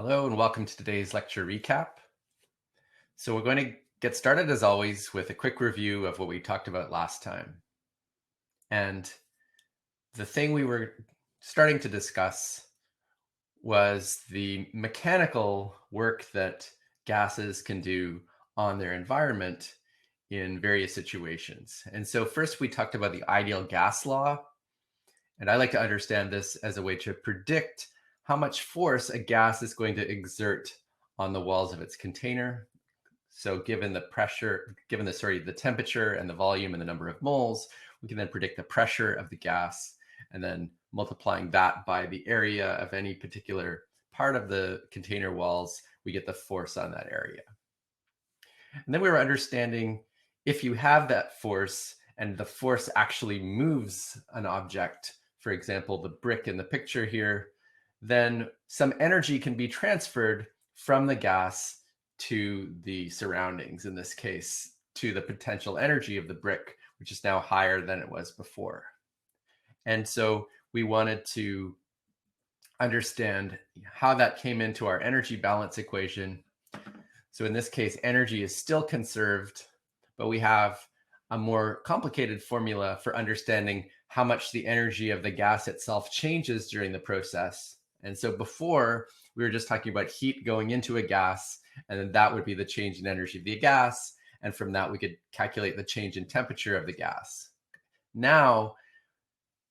Hello and welcome to today's lecture recap. So we're going to get started as always with a quick review of what we talked about last time. And the thing we were starting to discuss was the mechanical work that gases can do on their environment in various situations. And so first we talked about the ideal gas law. And I like to understand this as a way to predict how much force a gas is going to exert on the walls of its container. So given the pressure, given the temperature and the volume and the number of moles, we can then predict the pressure of the gas, and then multiplying that by the area of any particular part of the container walls, we get the force on that area. And then we were understanding if you have that force and the force actually moves an object, for example, the brick in the picture here, then some energy can be transferred from the gas to the surroundings, in this case, to the potential energy of the brick, which is now higher than it was before. And so we wanted to understand how that came into our energy balance equation. So in this case, energy is still conserved, but we have a more complicated formula for understanding how much the energy of the gas itself changes during the process. And so before, we were just talking about heat going into a gas, and then that would be the change in energy of the gas. And from that, we could calculate the change in temperature of the gas. Now,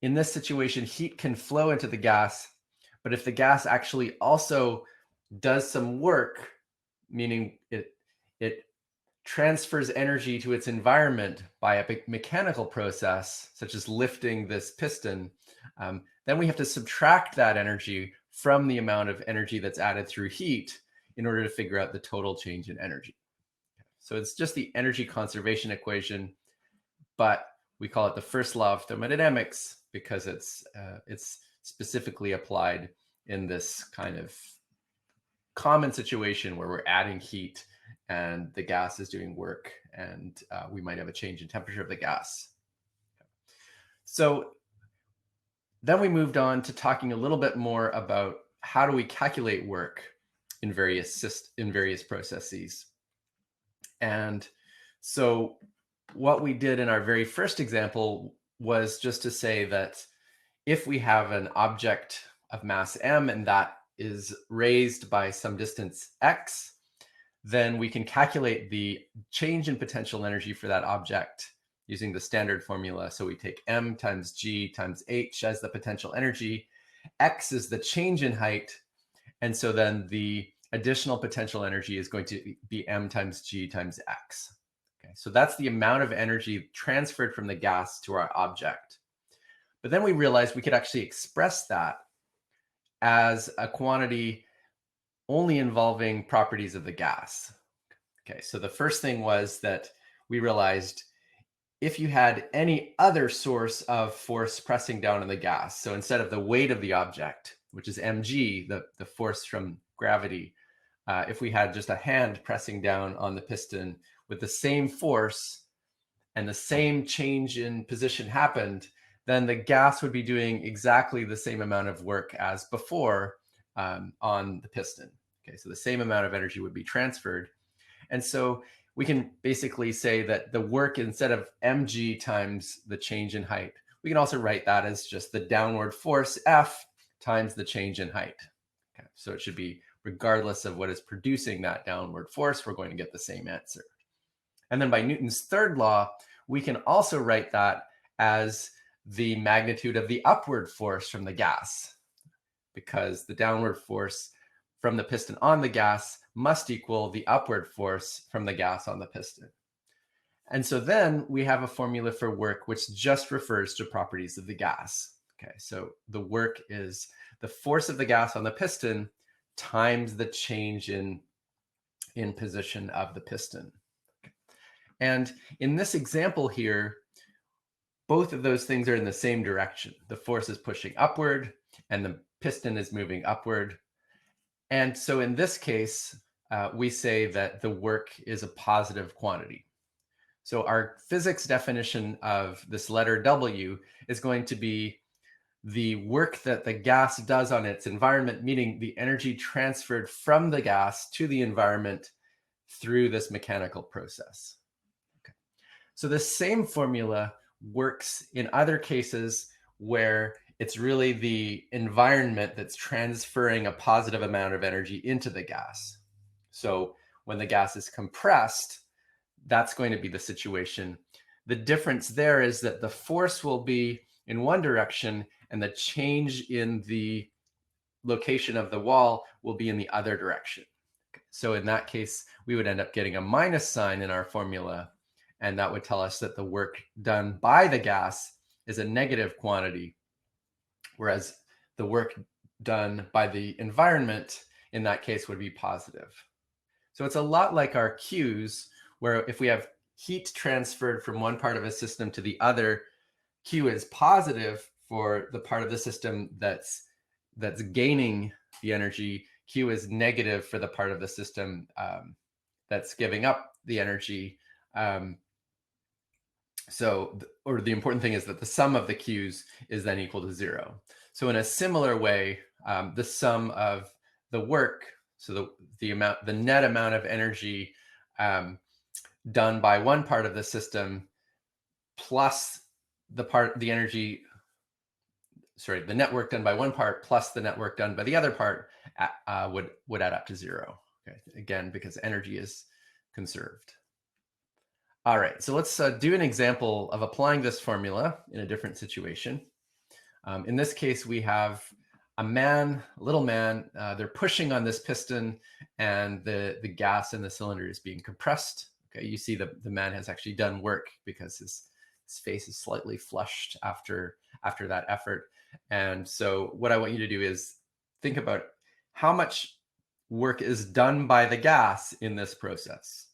in this situation, heat can flow into the gas, but if the gas actually also does some work, meaning it transfers energy to its environment by a mechanical process, such as lifting this piston, then we have to subtract that energy from the amount of energy that's added through heat in order to figure out the total change in energy. So it's just the energy conservation equation, but we call it the first law of thermodynamics because it's specifically applied in this kind of common situation where we're adding heat and the gas is doing work, and we might have a change in temperature of the gas. So then we moved on to talking a little bit more about how do we calculate work in various processes. And so what we did in our very first example was just to say that if we have an object of mass m and that is raised by some distance x, then we can calculate the change in potential energy for that object using the standard formula. So we take m times g times h as the potential energy. X is the change in height. And so then the additional potential energy is going to be m times g times x. Okay, so that's the amount of energy transferred from the gas to our object. But then we realized we could actually express that as a quantity only involving properties of the gas. Okay, so the first thing was that we realized if you had any other source of force pressing down on the gas, so instead of the weight of the object, which is mg, the force from gravity, if we had just a hand pressing down on the piston with the same force and the same change in position happened, then the gas would be doing exactly the same amount of work as before on the piston. Okay, so the same amount of energy would be transferred. And so we can basically say that the work, instead of mg times the change in height, we can also write that as just the downward force F times the change in height. Okay, so it should be regardless of what is producing that downward force, we're going to get the same answer. And then by Newton's third law, we can also write that as the magnitude of the upward force from the gas, because the downward force from the piston on the gas must equal the upward force from the gas on the piston. And so then we have a formula for work which just refers to properties of the gas. Okay, so the work is the force of the gas on the piston times the change in position of the piston. Okay. And in this example here, both of those things are in the same direction. The force is pushing upward and the piston is moving upward. And so in this case, we say that the work is a positive quantity. So our physics definition of this letter W is going to be the work that the gas does on its environment, meaning the energy transferred from the gas to the environment through this mechanical process. Okay. So the same formula works in other cases where it's really the environment that's transferring a positive amount of energy into the gas. So when the gas is compressed, that's going to be the situation. The difference there is that the force will be in one direction and the change in the location of the wall will be in the other direction. So in that case, we would end up getting a minus sign in our formula, and that would tell us that the work done by the gas is a negative quantity, whereas the work done by the environment in that case would be positive. So it's a lot like our Qs, where if we have heat transferred from one part of a system to the other, Q is positive for the part of the system that's gaining the energy. Q is negative for the part of the system that's giving up the energy. Or the important thing is that the sum of the Qs is then equal to 0. So in a similar way, the sum of the work, so the net amount of energy done by one part of the system plus the net work done by one part plus the net work done by the other part would add up to 0. Okay, again, because energy is conserved. All right, so let's do an example of applying this formula in a different situation. In this case, we have a little man, they're pushing on this piston and the gas in the cylinder is being compressed. Okay, you see the man has actually done work because his face is slightly flushed after that effort. And so what I want you to do is think about how much work is done by the gas in this process.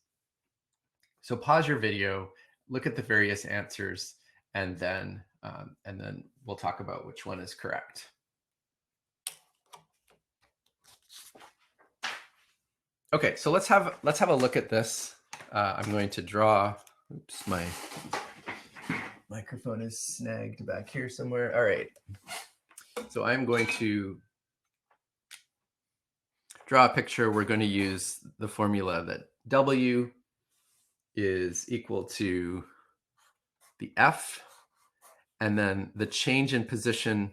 So pause your video, look at the various answers, and then we'll talk about which one is correct. Okay, so let's have a look at this. I'm going to draw. Oops, my microphone is snagged back here somewhere. All right. So I'm going to draw a picture. We're going to use the formula that W is equal to the F, and then the change in position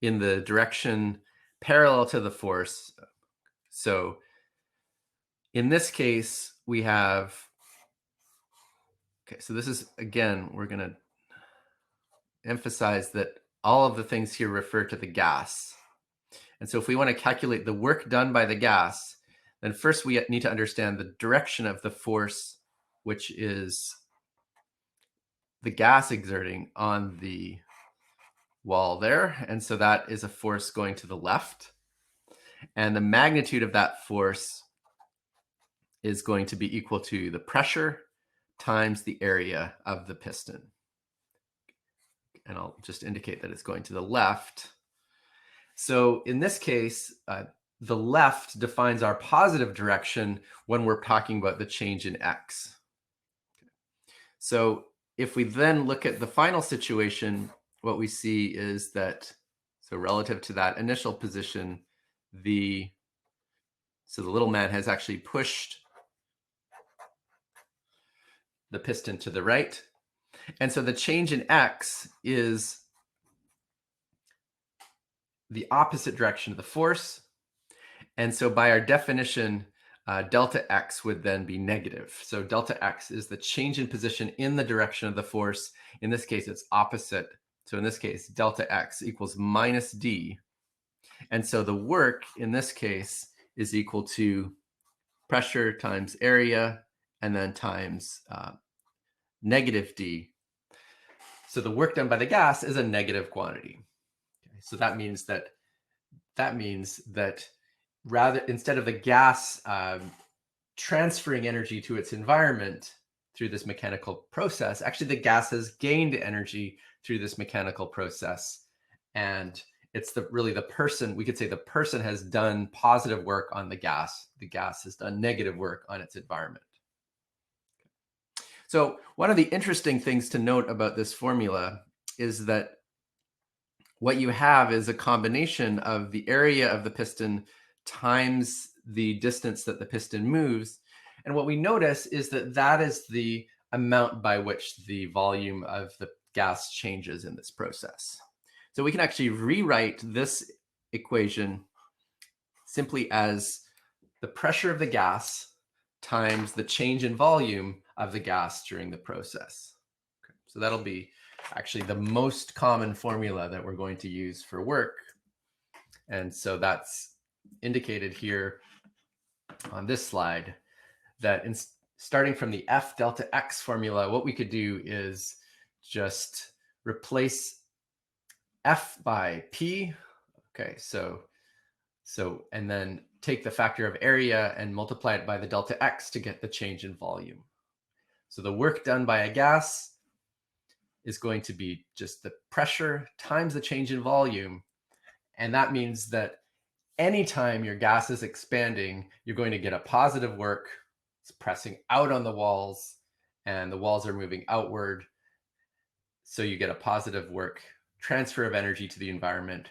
in the direction parallel to the force. So in this case, we have, okay, so this is, again, we're going to emphasize that all of the things here refer to the gas. And so if we want to calculate the work done by the gas, then first we need to understand the direction of the force, which is the gas exerting on the wall there. And so that is a force going to the left. And the magnitude of that force is going to be equal to the pressure times the area of the piston. And I'll just indicate that it's going to the left. So in this case, the left defines our positive direction when we're talking about the change in x. So if we then look at the final situation, what we see is that, so relative to that initial position, the little man has actually pushed the piston to the right. And so the change in x is the opposite direction of the force. And so by our definition, delta x would then be negative. So delta x is the change in position in the direction of the force. In this case, it's opposite. So in this case, delta x equals minus d. And so the work in this case is equal to pressure times area and then times negative d. So the work done by the gas is a negative quantity. Okay, so that means that rather, instead of the gas transferring energy to its environment through this mechanical process, actually the gas has gained energy through this mechanical process. And it's really the person, we could say the person has done positive work on the gas. The gas has done negative work on its environment. So one of the interesting things to note about this formula is that what you have is a combination of the area of the piston times the distance that the piston moves. And what we notice is that that is the amount by which the volume of the gas changes in this process. So we can actually rewrite this equation simply as the pressure of the gas times the change in volume of the gas during the process. Okay. So that'll be actually the most common formula that we're going to use for work. And so that's indicated here on this slide, that starting from the F delta X formula, what we could do is just replace F by P. Okay, and then take the factor of area and multiply it by the delta X to get the change in volume. So the work done by a gas is going to be just the pressure times the change in volume. And that means that anytime your gas is expanding, you're going to get a positive work. It's pressing out on the walls, and the walls are moving outward. So you get a positive work transfer of energy to the environment.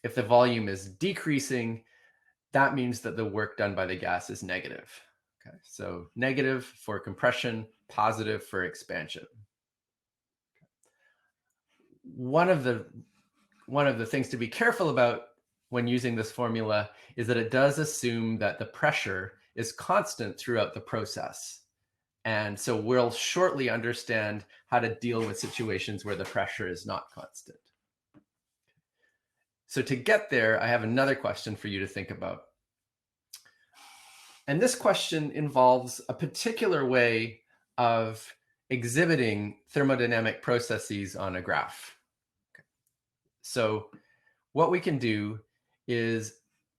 If the volume is decreasing, that means that the work done by the gas is negative. Okay, so negative for compression, positive for expansion. One of the things to be careful about when using this formula is that it does assume that the pressure is constant throughout the process. And so we'll shortly understand how to deal with situations where the pressure is not constant. So to get there, I have another question for you to think about. And this question involves a particular way of exhibiting thermodynamic processes on a graph. Okay. So what we can do is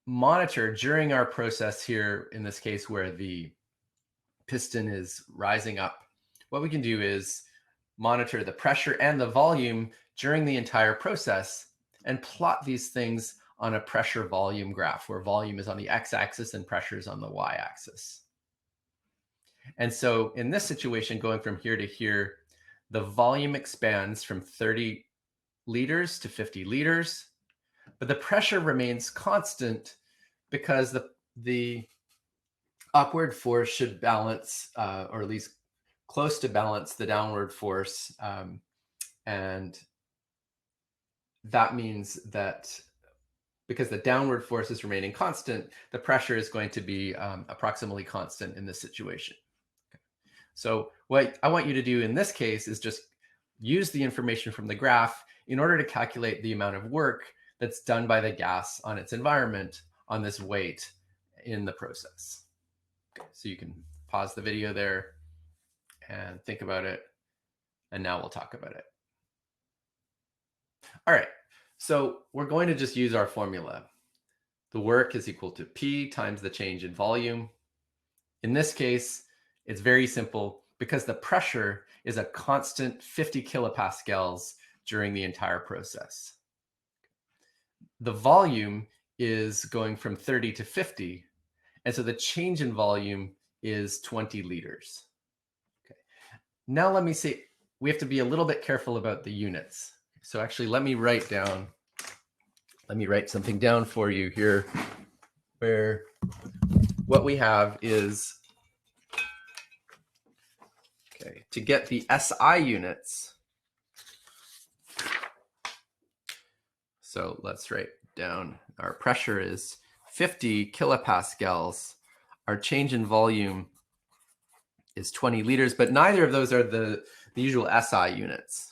monitor during our process here, in this case where the piston is rising up, what we can do is monitor the pressure and the volume during the entire process and plot these things on a pressure volume graph, where volume is on the x-axis and pressure is on the y-axis. And so in this situation, going from here to here, the volume expands from 30 liters to 50 liters, but the pressure remains constant because the upward force should balance, or at least close to balance, the downward force. And that means that because the downward force is remaining constant, the pressure is going to be approximately constant in this situation. Okay. So what I want you to do in this case is just use the information from the graph in order to calculate the amount of work that's done by the gas on its environment on this weight in the process. Okay, so you can pause the video there and think about it, and now we'll talk about it. All right, so we're going to just use our formula. The work is equal to P times the change in volume. In this case, it's very simple because the pressure is a constant 50 kilopascals during the entire process. The volume is going from 30 to 50, and so the change in volume is 20 liters. Okay. Now let me say, we have to be a little bit careful about the units. So actually, let me write something down for you here, where what we have is, okay, to get the SI units. So let's write down, our pressure is 50 kilopascals. Our change in volume is 20 liters, but neither of those are the usual SI units.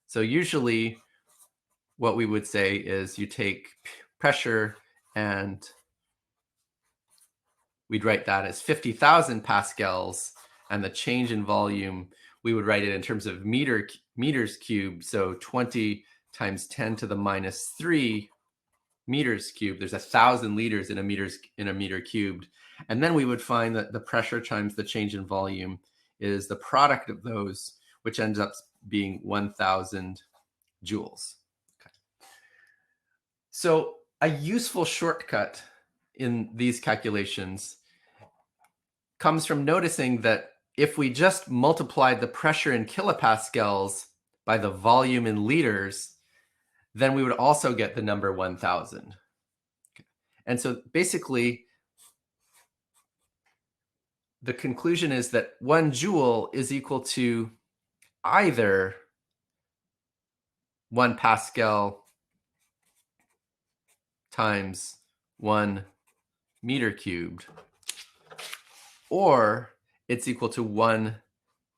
So usually what we would say is you take pressure and we'd write that as 50,000 pascals, and the change in volume, we would write it in terms of meters cubed. So 20 times 10 to the minus 3 meters cubed. There's 1,000 liters in a meter cubed. And then we would find that the pressure times the change in volume is the product of those, which ends up being 1,000 joules. Okay. So a useful shortcut in these calculations comes from noticing that if we just multiplied the pressure in kilopascals by the volume in liters, then we would also get the number 1000. And so basically, the conclusion is that 1 joule is equal to either 1 Pascal times 1 meter cubed, or it's equal to 1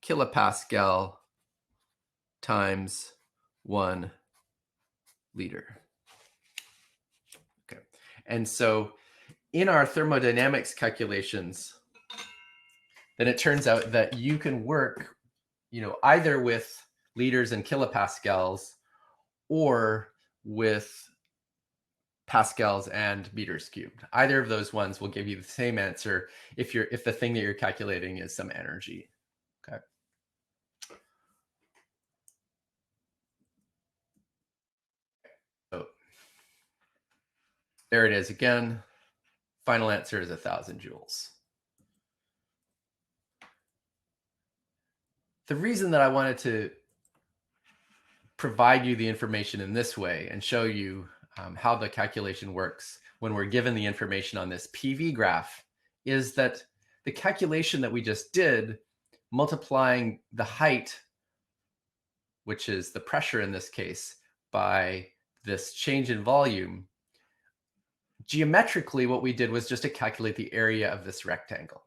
kilopascal times 1 liter. Okay. And so in our thermodynamics calculations, then it turns out that you can work, either with liters and kilopascals or with pascals and meters cubed. Either of those ones will give you the same answer if the thing that you're calculating is some energy. Okay. So there it is again. Final answer is 1000 joules. The reason that I wanted to provide you the information in this way and show you how the calculation works when we're given the information on this PV graph is that the calculation that we just did, multiplying the height, which is the pressure in this case, by this change in volume, geometrically what we did was just to calculate the area of this rectangle.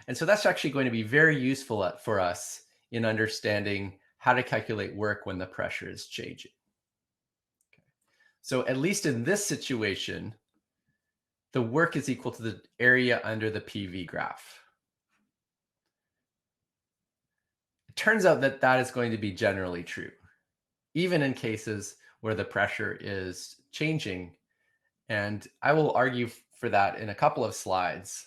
And so that's actually going to be very useful for us in understanding how to calculate work when the pressure is changing. Okay. So at least in this situation, the work is equal to the area under the PV graph. It turns out that that is going to be generally true, even in cases where the pressure is changing. And I will argue for that in a couple of slides.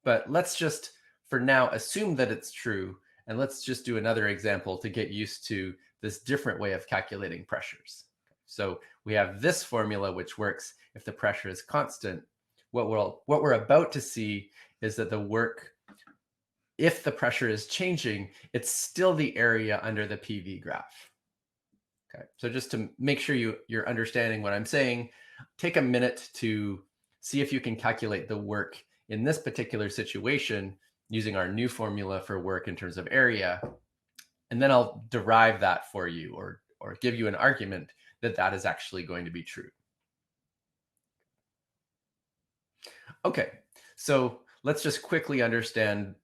But let's just, for now, assume that it's true. And let's just do another example to get used to this different way of calculating pressures. So we have this formula, which works if the pressure is constant. What we're about to see is that the work, if the pressure is changing, it's still the area under the PV graph. Okay, so just to make sure you're understanding what I'm saying, take a minute to see if you can calculate the work in this particular situation using our new formula for work in terms of area. And then I'll derive that for you or give you an argument that that is actually going to be true. Okay, so let's just quickly understand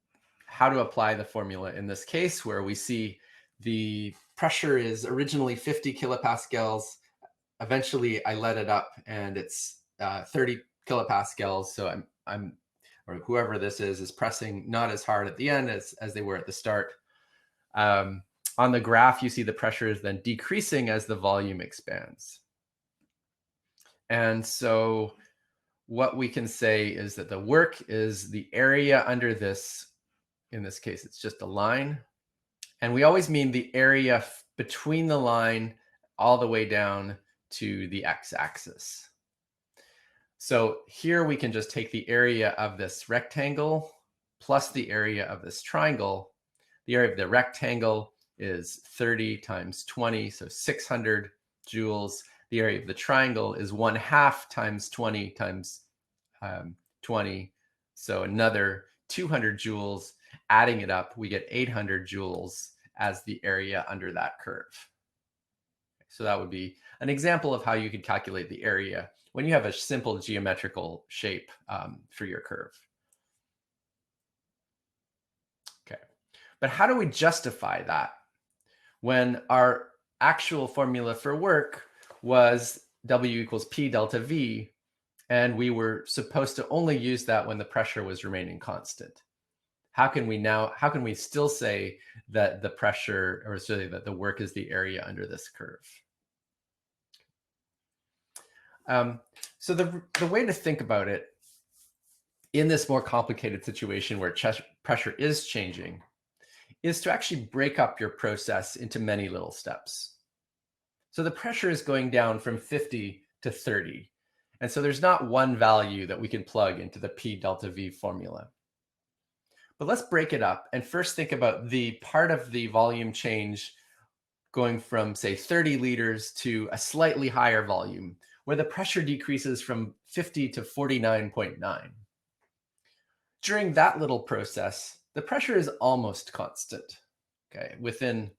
how to apply the formula in this case, where we see the pressure is originally 50 kilopascals. Eventually I let it up and it's 30 kilopascals. So I'm or whoever this is pressing not as hard at the end as they were at the start. On the graph, you see the pressure is then decreasing as the volume expands. And so what we can say is that the work is the area under this, in this case, it's just a line. And we always mean the area between the line all the way down to the x-axis. So here we can just take the area of this rectangle plus the area of this triangle. The area of the rectangle is 30 times 20, so 600 joules. The area of the triangle is 1/2 times 20 times 20, so another 200 joules. Adding it up, we get 800 joules as the area under that curve. So that would be an example of how you could calculate the area when you have a simple geometrical shape for your curve. Okay, but how do we justify that when our actual formula for work was W equals P delta V, and we were supposed to only use that when the pressure was remaining constant? How can we still say that the pressure, or sorry, that the work is the area under this curve? So the way to think about it in this more complicated situation where pressure is changing is to actually break up your process into many little steps. So the pressure is going down from 50 to 30. And so there's not one value that we can plug into the P delta V formula. But let's break it up and first think about the part of the volume change going from, say, 30 liters to a slightly higher volume, where the pressure decreases from 50 to 49.9. During that little process, the pressure is almost constant. Okay, within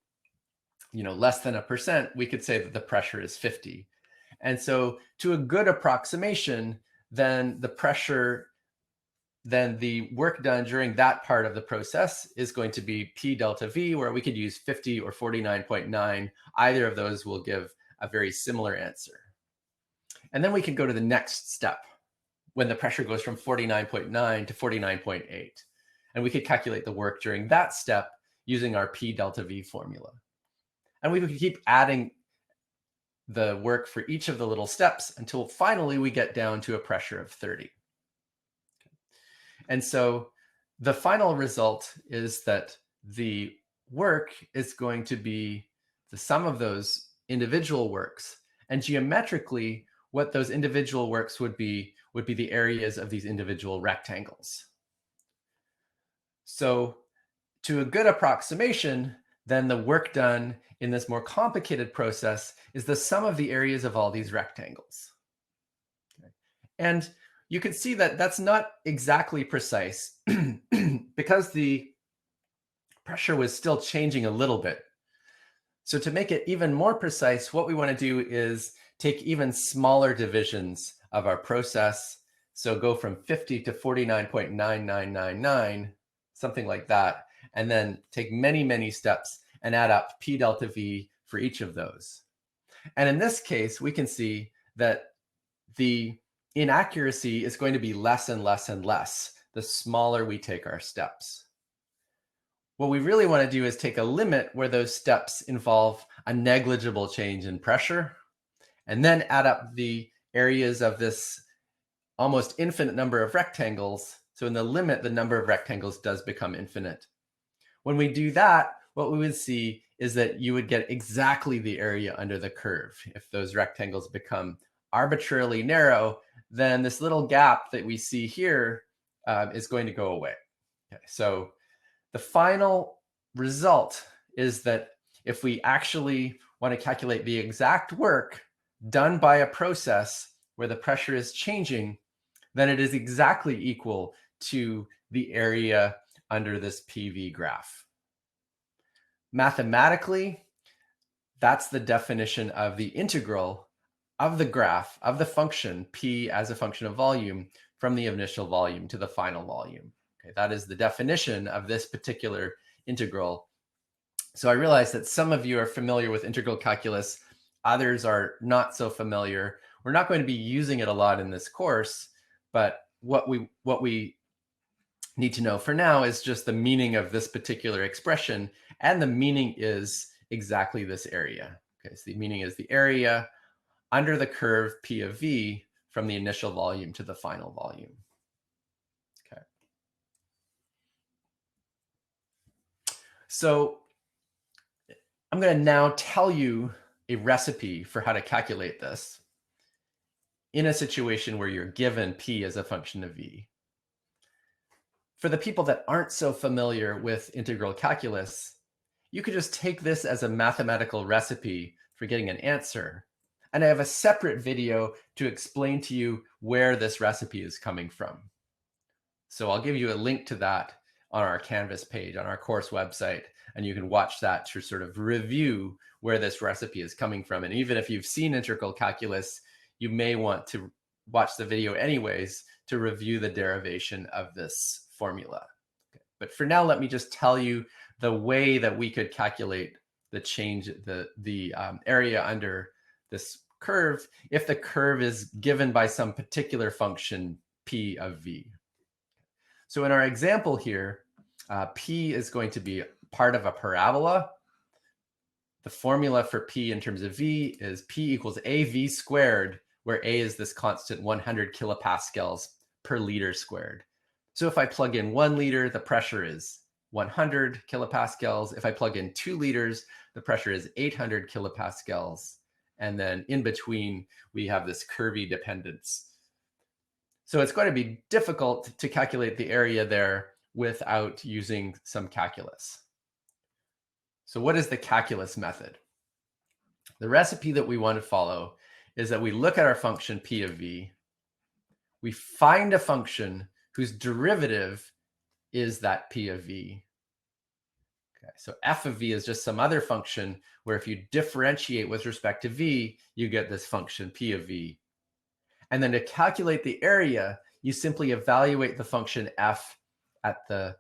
less than 1%, we could say that the pressure is 50. And so to a good approximation, then the work done during that part of the process is going to be P delta V, where we could use 50 or 49.9. Either of those will give a very similar answer. And then we can go to the next step when the pressure goes from 49.9 to 49.8. And we could calculate the work during that step using our P delta V formula. And we could keep adding the work for each of the little steps until finally we get down to a pressure of 30. And so the final result is that the work is going to be the sum of those individual works. And geometrically, what those individual works would be the areas of these individual rectangles. So to a good approximation, then the work done in this more complicated process is the sum of the areas of all these rectangles. Okay. And you can see that that's not exactly precise because the pressure was still changing a little bit. So to make it even more precise, what we want to do is take even smaller divisions of our process. So go from 50 to 49.9999, something like that, and then take many, many steps and add up P delta V for each of those. And in this case, we can see that the inaccuracy is going to be less and less and less the smaller we take our steps. What we really want to do is take a limit where those steps involve a negligible change in pressure, and then add up the areas of this almost infinite number of rectangles. So in the limit, the number of rectangles does become infinite. When we do that, what we would see is that you would get exactly the area under the curve. If those rectangles become arbitrarily narrow, then this little gap that we see here is going to go away. Okay, so the final result is that if we actually want to calculate the exact work done by a process where the pressure is changing, then it is exactly equal to the area under this PV graph. Mathematically, that's the definition of the integral of the graph of the function P as a function of volume from the initial volume to the final volume. Okay, that is the definition of this particular integral. So I realize that some of you are familiar with integral calculus, others are not so familiar. We're not going to be using it a lot in this course, but what we need to know for now is just the meaning of this particular expression, and the meaning is exactly this area. Okay, so the meaning is the area under the curve P of V from the initial volume to the final volume. Okay. So I'm going to now tell you a recipe for how to calculate this in a situation where you're given P as a function of V. For the people that aren't so familiar with integral calculus, you could just take this as a mathematical recipe for getting an answer. And I have a separate video to explain to you where this recipe is coming from. So I'll give you a link to that on our Canvas page, on our course website, and you can watch that to sort of review where this recipe is coming from. And even if you've seen integral calculus, you may want to watch the video anyways to review the derivation of this formula. Okay. But for now, let me just tell you the way that we could calculate the change, the area under this curve if the curve is given by some particular function P of V. So in our example here, P is going to be part of a parabola. The formula for P in terms of V is P equals AV squared, where A is this constant 100 kilopascals per liter squared. So if I plug in 1 liter, the pressure is 100 kilopascals. If I plug in 2 liters, the pressure is 800 kilopascals. And then in between, we have this curvy dependence. So it's going to be difficult to calculate the area there without using some calculus. So what is the calculus method? The recipe that we want to follow is that we look at our function p of v, we find a function whose derivative is that p of v. Okay, so f of v is just some other function where if you differentiate with respect to v, you get this function p of v. And then to calculate the area, you simply evaluate the function f at the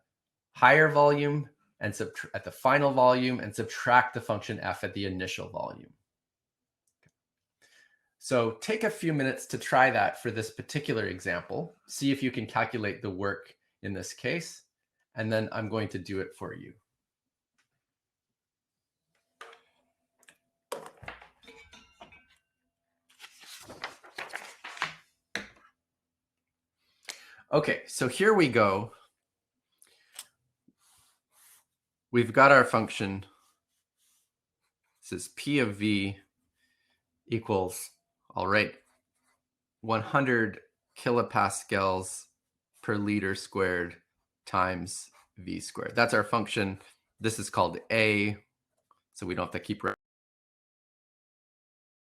higher volume and at the final volume and subtract the function f at the initial volume. So take a few minutes to try that for this particular example. See if you can calculate the work in this case, and then I'm going to do it for you. Okay, so here we go. We've got our function. This is p of v equals, all right, 100 kilopascals per liter squared times v squared. That's our function. This is called A, so we don't have to keep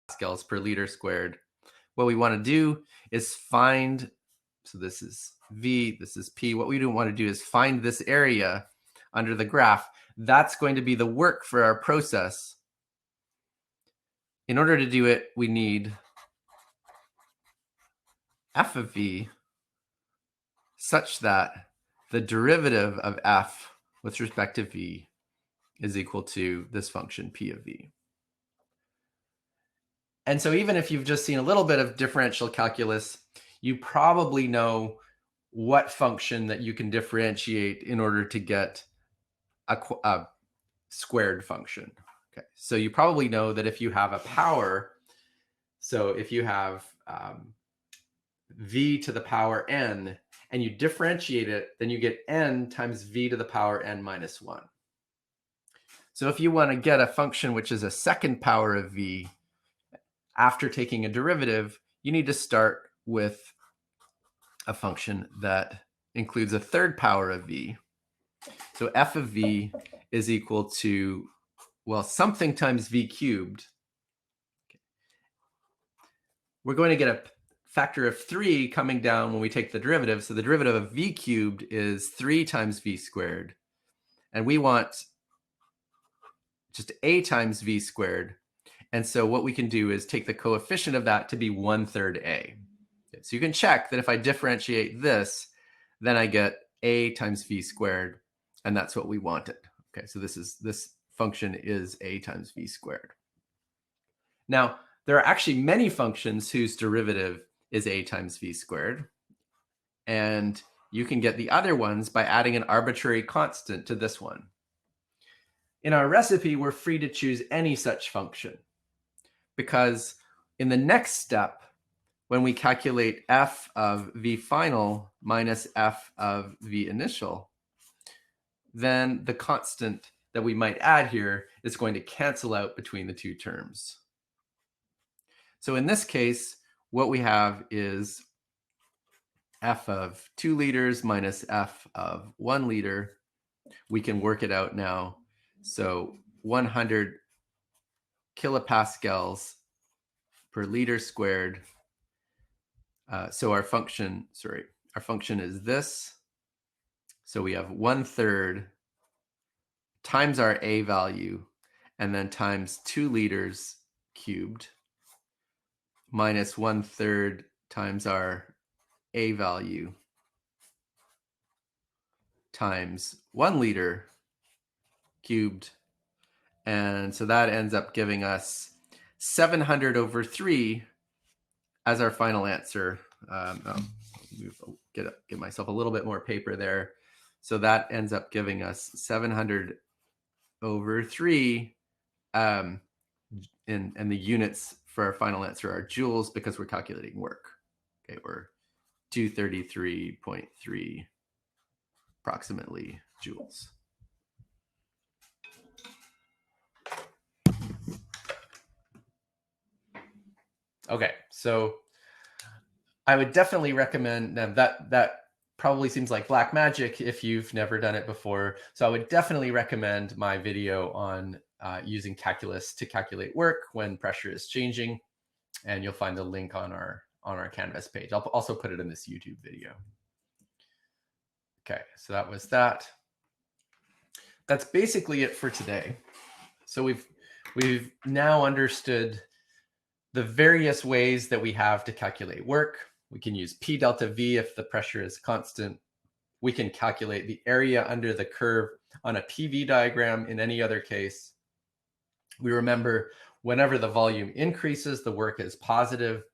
pascals per liter squared. What we want to do is find, so this is v, this is p. What we want to do is find this area under the graph. That's going to be the work for our process. In order to do it, we need f of v such that the derivative of f with respect to v is equal to this function p of v. And so even if you've just seen a little bit of differential calculus, you probably know what function that you can differentiate in order to get a squared function. Okay, so you probably know that if you have a power, so if you have v to the power n, and you differentiate it, then you get n times v to the power n minus 1. So if you want to get a function which is a second power of v, after taking a derivative, you need to start with a function that includes a third power of v. So f of v is equal to, well, something times v cubed. We're going to get a factor of 3 coming down when we take the derivative. So the derivative of v cubed is 3 times v squared. And we want just a times v squared. And so what we can do is take the coefficient of that to be 1/3 a. So you can check that if I differentiate this, then I get a times v squared, and that's what we wanted. Okay, so this function is a times v squared. Now, there are actually many functions whose derivative is a times v squared, and you can get the other ones by adding an arbitrary constant to this one. In our recipe, we're free to choose any such function, because in the next step, when we calculate f of v final minus f of v initial, then the constant that we might add here is going to cancel out between the two terms. So in this case, what we have is f of 2 liters minus f of 1 liter. We can work it out now. So 100 kilopascals per liter squared. So our function is this. So we have 1/3 times our a value, and then times 2 liters cubed, minus 1/3 times our a value, times 1 liter cubed. And so that ends up giving us 700/3 as our final answer. Get myself a little bit more paper there. So that ends up giving us 700/3. And the units for our final answer are joules because we're calculating work. Okay, or 233.3 approximately joules. Okay, so I would definitely recommend that probably seems like black magic if you've never done it before. So I would definitely recommend my video on using calculus to calculate work when pressure is changing. And you'll find the link on our Canvas page. I'll also put it in this YouTube video. Okay, so that was that. That's basically it for today. So we've now understood the various ways that we have to calculate work. We can use P delta V if the pressure is constant. We can calculate the area under the curve on a PV diagram in any other case. We remember whenever the volume increases, the work is positive.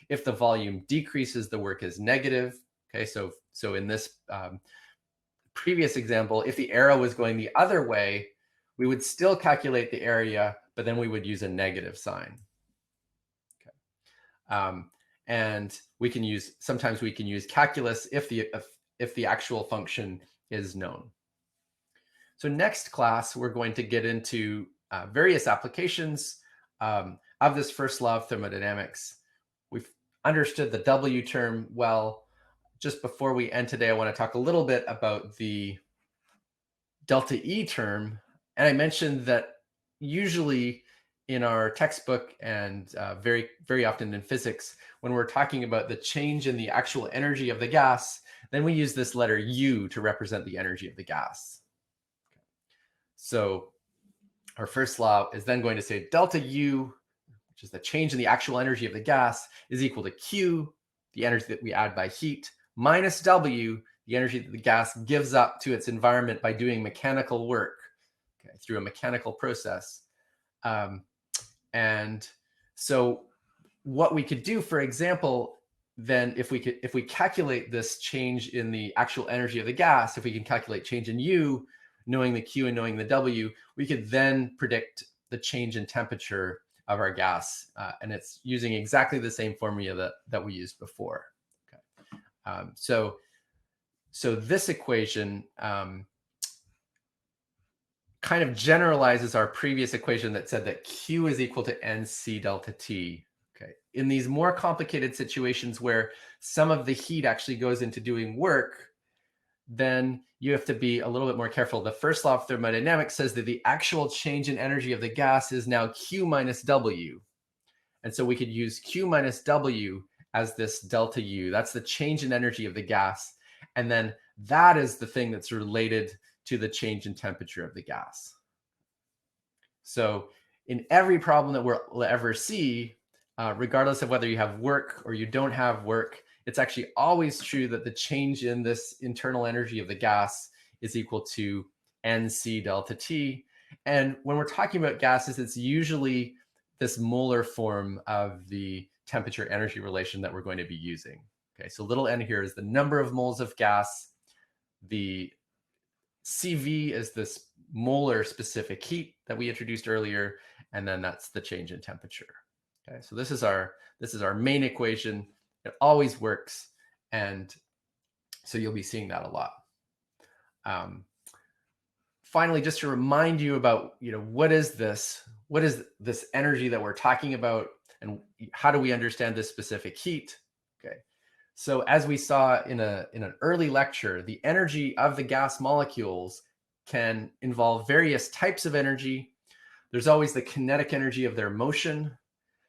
If the volume decreases, the work is negative. Okay, so in this previous example, if the arrow was going the other way, we would still calculate the area, but then we would use a negative sign. Okay. And sometimes we can use calculus if the actual function is known. So next class, we're going to get into various applications of this first law of thermodynamics. We've understood the W term well. Just before we end today, I want to talk a little bit about the delta E term. And I mentioned that usually in our textbook and very, very often in physics, when we're talking about the change in the actual energy of the gas, then we use this letter U to represent the energy of the gas. So our first law is then going to say delta U, which is the change in the actual energy of the gas, is equal to Q, the energy that we add by heat, minus W, the energy that the gas gives up to its environment by doing mechanical work, okay, through a mechanical process. And so what we could do, for example, then if we calculate this change in the actual energy of the gas, if we can calculate change in U, knowing the Q and knowing the W, we could then predict the change in temperature of our gas. And it's using exactly the same formula that we used before. Okay. So this equation kind of generalizes our previous equation that said that Q is equal to NC delta T. Okay. In these more complicated situations where some of the heat actually goes into doing work, then you have to be a little bit more careful. The first law of thermodynamics says that the actual change in energy of the gas is now Q minus W. And so we could use Q minus W as this delta U. That's the change in energy of the gas. And then that is the thing that's related to the change in temperature of the gas. So in every problem that we'll ever see, regardless of whether you have work or you don't have work, it's actually always true that the change in this internal energy of the gas is equal to NC delta T. And when we're talking about gases, it's usually this molar form of the temperature energy relation that we're going to be using. Okay, so little n here is the number of moles of gas. The CV is this molar specific heat that we introduced earlier, and then that's the change in temperature. Okay, so this is our main equation. It always works, and so you'll be seeing that a lot. Finally, just to remind you about, what is this energy that we're talking about, and how do we understand this specific heat? Okay, so as we saw in an early lecture, the energy of the gas molecules can involve various types of energy. There's always the kinetic energy of their motion.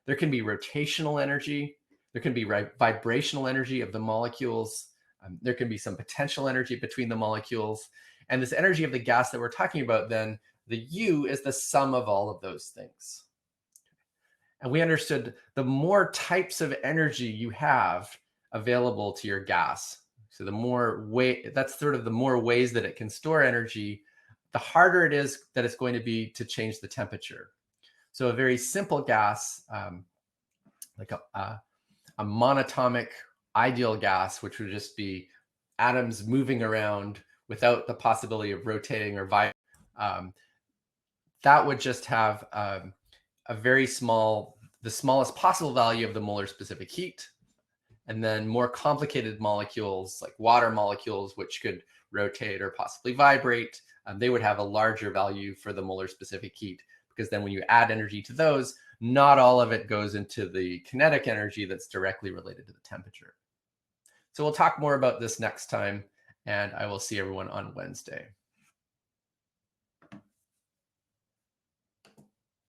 There can be rotational energy. There can be vibrational energy of the molecules. There can be some potential energy between the molecules. And this energy of the gas that we're talking about, then, the U is the sum of all of those things. And we understood the more types of energy you have available to your gas, so the more that's sort of the more ways that it can store energy, the harder it is that it's going to be to change the temperature. So a very simple gas, like a monatomic ideal gas, which would just be atoms moving around without the possibility of rotating or vibrating, that would just have a very the smallest possible value of the molar specific heat. And then more complicated molecules, like water molecules, which could rotate or possibly vibrate, they would have a larger value for the molar specific heat, because then when you add energy to those, not all of it goes into the kinetic energy that's directly related to the temperature. So we'll talk more about this next time, and I will see everyone on Wednesday.